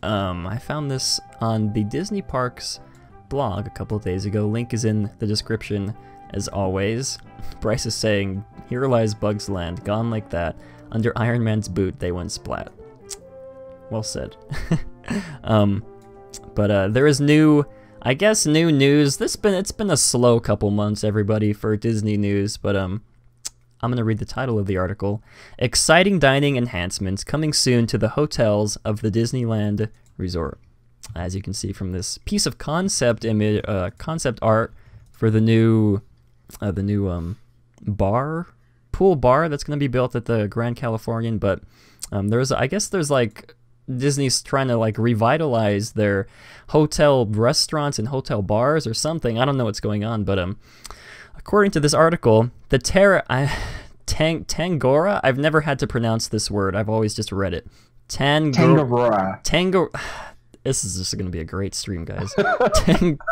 I found this on the Disney Parks blog a couple of days ago. Link is in the description as always. Bryce is saying, "Here lies Bugs Land, gone like that. Under Iron Man's boot, they went splat." Well said. But there is new news. It's been a slow couple months, everybody, for Disney news. But I'm gonna read the title of the article: "Exciting dining enhancements coming soon to the hotels of the Disneyland Resort." As you can see from this piece of concept art for the new pool bar that's gonna be built at the Grand Californian. But I guess there's like Disney's trying to like revitalize their hotel restaurants and hotel bars or something. I don't know what's going on, but according to this article, the Tangora, I've never had to pronounce this word. I've always just read it. Tangaroa. This is just going to be a great stream, guys.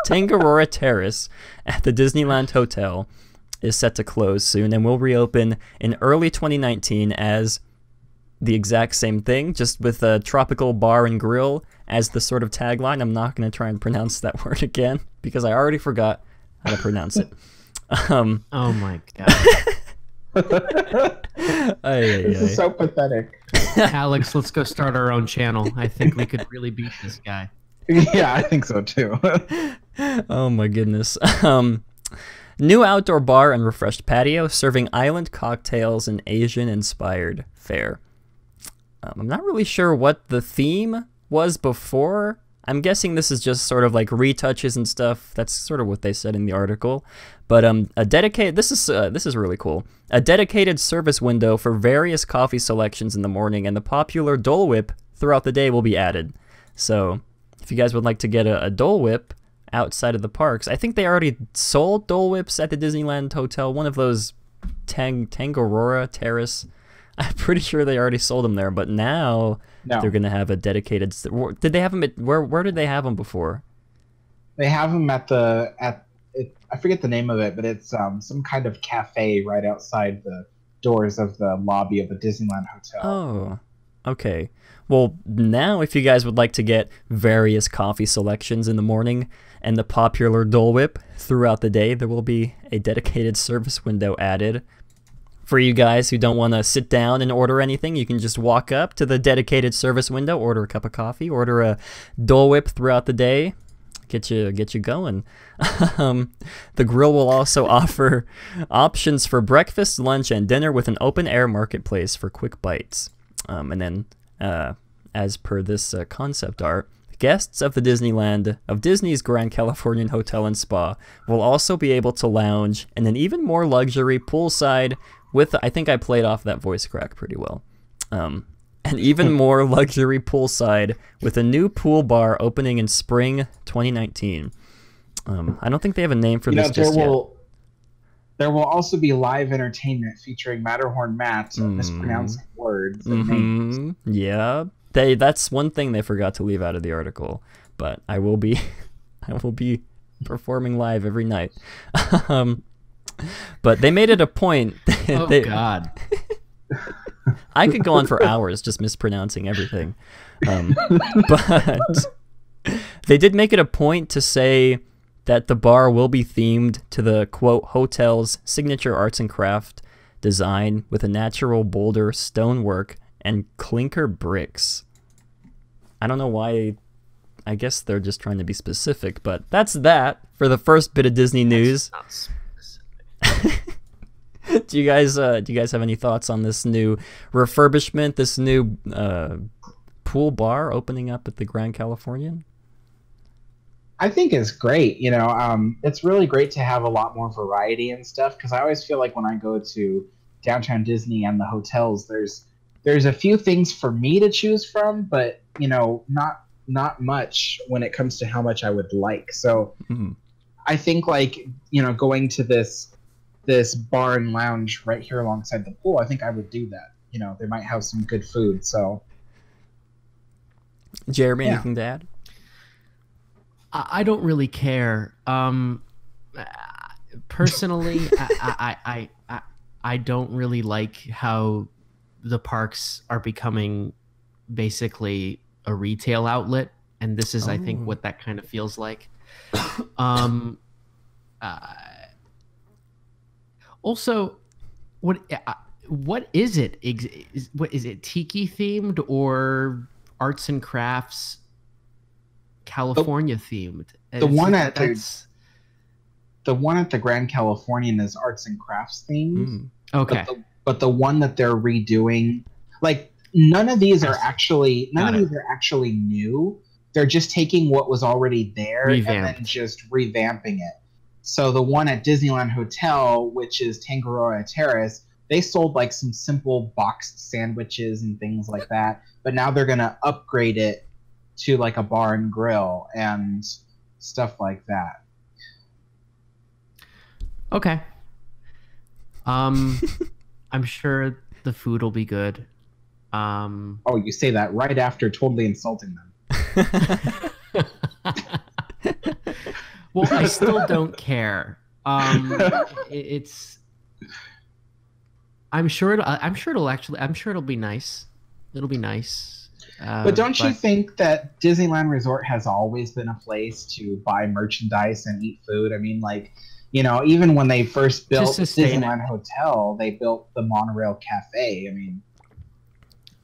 Tangaroa Terrace at the Disneyland Hotel is set to close soon and will reopen in early 2019 as the exact same thing, just with a tropical bar and grill as the sort of tagline. I'm not going to try and pronounce that word again because I already forgot how to pronounce it. Oh my god. This is so pathetic. Alex, let's go start our own channel. I think we could really beat this guy. Yeah, I think so too. Oh my goodness. New outdoor bar and refreshed patio serving island cocktails and Asian-inspired fare. I'm not really sure what the theme was before. I'm guessing this is just sort of like retouches and stuff. That's sort of what they said in the article. But this is really cool. A dedicated service window for various coffee selections in the morning, and the popular Dole Whip throughout the day will be added. So if you guys would like to get a Dole Whip outside of the parks, I think they already sold Dole Whips at the Disneyland Hotel. One of those Tangaroa Terrace. I'm pretty sure they already sold them there, but now they're gonna have a dedicated. Did they have them at where did they have them before? They have them at I forget the name of it, but it's some kind of cafe right outside the doors of the lobby of the Disneyland Hotel. Oh, okay. Well, now if you guys would like to get various coffee selections in the morning and the popular Dole Whip throughout the day, there will be a dedicated service window added. For you guys who don't want to sit down and order anything, you can just walk up to the dedicated service window, order a cup of coffee, order a Dole Whip throughout the day, get you going. The grill will also offer options for breakfast, lunch, and dinner with an open-air marketplace for quick bites. And then, as per this concept art, guests of Disney's Grand Californian Hotel and Spa will also be able to lounge in an even more luxury poolside with, I think I played off that voice crack pretty well. An even more luxury poolside with a new pool bar opening in spring 2019. I don't think they have a name for this just yet. There will also be live entertainment featuring Matterhorn Matt mispronouncing words and names. Yeah, that's one thing they forgot to leave out of the article. But I will be performing live every night. But they made it a point. Oh God. I could go on for hours just mispronouncing everything. But they did make it a point to say that the bar will be themed to the, quote, hotel's signature arts and craft design with a natural boulder stonework and clinker bricks. I don't know why. I guess they're just trying to be specific, but that's that for the first bit of Disney news. Do you guys have any thoughts on this new refurbishment, this new pool bar opening up at the Grand Californian? I think it's great. It's really great to have a lot more variety and stuff, because I always feel like when I go to downtown Disney and the hotels, there's a few things for me to choose from, but not much when it comes to how much I would like. So I think going to this bar and lounge right here alongside the pool, I think I would do that. They might have some good food. So Jeremy, anything to add? I don't really care. Personally, I don't really like how the parks are becoming basically a retail outlet, and this is, I think, Oh. what that kind of feels like. Um, also, what is it? What is it? Tiki themed or arts and crafts California themed? The one at the the one at the Grand Californian is arts and crafts themed. Mm. okay. But the one that they're redoing, like none of these are Got actually new. They're just taking what was already there and then Revamped. just revamping it. So the one at Disneyland Hotel, which is Tangaroa Terrace, they sold like some simple boxed sandwiches and things like that. But now they're gonna upgrade it to like a bar and grill and stuff like that. Okay. I'm sure the food will be good. Oh, you say that right after totally insulting them. Well, I still don't care. It's. I'm sure it'll be nice. It'll be nice. But don't you think that Disneyland Resort has always been a place to buy merchandise and eat food? I mean, like, you know, even when they first built Disneyland Hotel, they built the Monorail Cafe. I mean,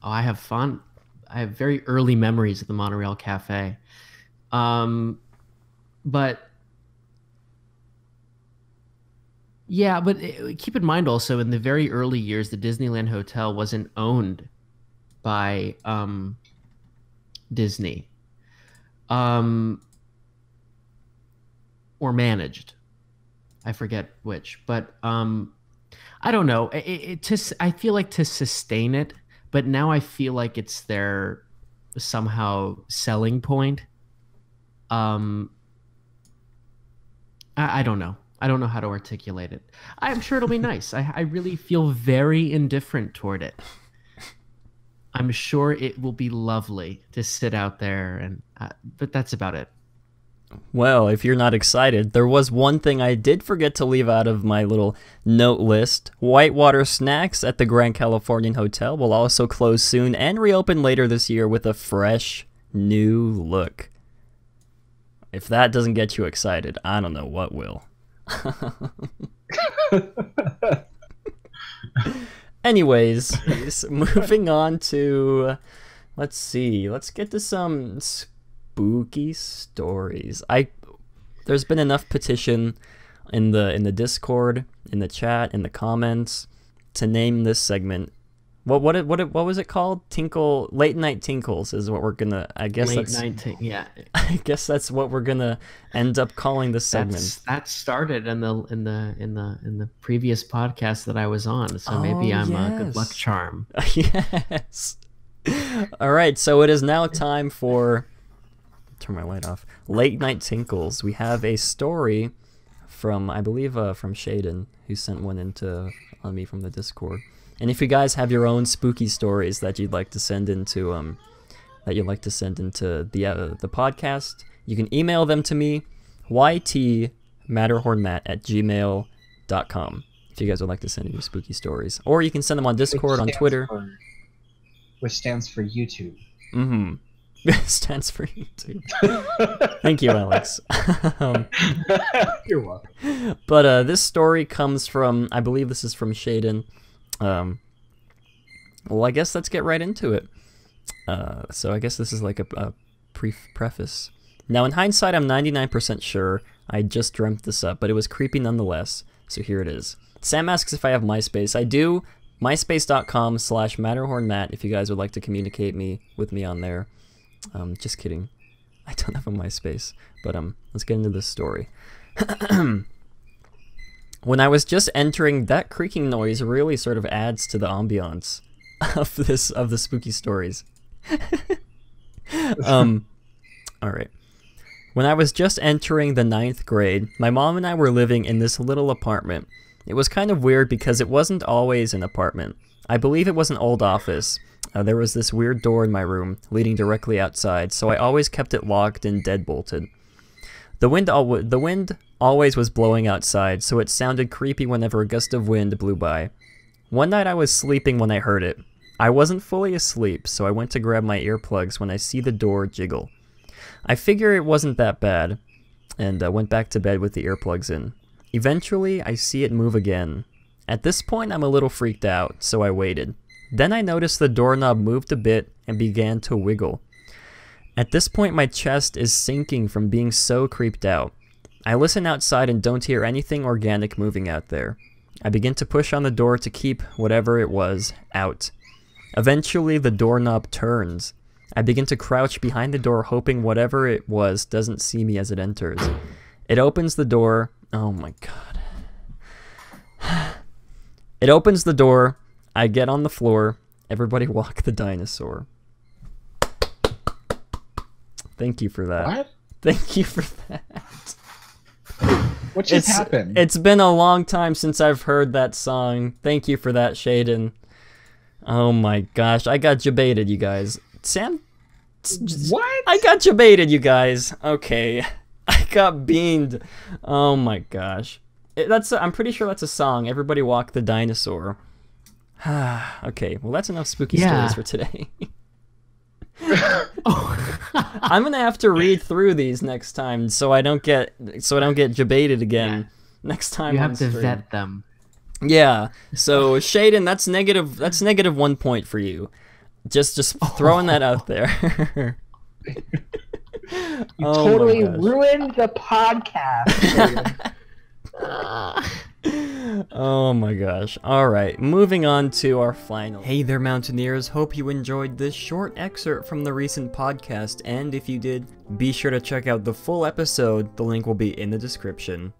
oh, I have very early memories of the Monorail Cafe. But yeah, but keep in mind also in the very early years, the Disneyland Hotel wasn't owned by Disney or managed. I forget which, but I don't know. I feel like to sustain it, but now I feel like it's their somehow selling point. I don't know. I don't know how to articulate it. I'm sure it'll be nice. I really feel very indifferent toward it. I'm sure it will be lovely to sit out there, and but that's about it. Well, if you're not excited, there was one thing I did forget to leave out of my little note list. Whitewater Snacks at the Grand Californian Hotel will also close soon and reopen later this year with a fresh, new look. If that doesn't get you excited, I don't know what will. Anyways, moving on to, let's see, let's get to some spooky stories. There's been enough petition in the Discord, in the chat, in the comments to name this segment. What was it called? Late Night Tinkles is what we're gonna. I guess yeah. I guess that's what we're gonna end up calling this segment. That started in the previous podcast that I was on, so maybe I'm a good luck charm. Yes. All right, so it is now time for. Turn my light off. Late Night Tinkles. We have a story from, I believe, from Shaden, who sent one on me from the Discord. And if you guys have your own spooky stories that you'd like to send into the podcast, you can email them to me, ytmatterhornmatt@gmail.com, if you guys would like to send in your spooky stories. Or you can send them on Discord, on Twitter. Which stands for YouTube. Mm-hmm. Stands for YouTube. Thank you, Alex. You're welcome. But this story comes from, I believe this is from Shaden. Well, I guess let's get right into it. So I guess this is like a preface. Now, in hindsight, I'm 99% sure I just dreamt this up, but it was creepy nonetheless. So here it is. Sam asks if I have MySpace. I do. MySpace.com/MatterhornMatt if you guys would like to communicate with me on there. Just kidding. I don't have a MySpace. But let's get into this story. When I was just entering, that creaking noise really sort of adds to the ambiance of the spooky stories. All right. When I was just entering the 9th grade, my mom and I were living in this little apartment. It was kind of weird because it wasn't always an apartment. I believe it was an old office. There was this weird door in my room leading directly outside, so I always kept it locked and deadbolted. The wind always was blowing outside, so it sounded creepy whenever a gust of wind blew by. One night I was sleeping when I heard it. I wasn't fully asleep, so I went to grab my earplugs when I see the door jiggle. I figure it wasn't that bad, and went back to bed with the earplugs in. Eventually, I see it move again. At this point, I'm a little freaked out, so I waited. Then I noticed the doorknob moved a bit and began to wiggle. At this point, my chest is sinking from being so creeped out. I listen outside and don't hear anything organic moving out there. I begin to push on the door to keep whatever it was out. Eventually, the doorknob turns. I begin to crouch behind the door, hoping whatever it was doesn't see me as it enters. It opens the door. Oh my god. It opens the door. I get on the floor. Everybody walk the dinosaur. Thank you for that. What? Thank you for that. What just happened? It's been a long time since I've heard that song. Thank you for that, Shaden. Oh my gosh, I got jebaited, you guys. Sam? What? I got jebaited, you guys. Okay. I got beamed. Oh my gosh. I'm pretty sure that's a song. Everybody walk the dinosaur. Okay, well that's enough spooky stories for today. I'm gonna have to read through these next time so I don't get jebaited again next time. You on have to stream. vet them. Yeah. So Shaden, that's negative 1 point for you. Just throwing that out there. You totally ruined the podcast. Oh my gosh. Alright, moving on to our final. Hey there, Mountaineers. Hope you enjoyed this short excerpt from the recent podcast, and if you did, be sure to check out the full episode. The link will be in the description.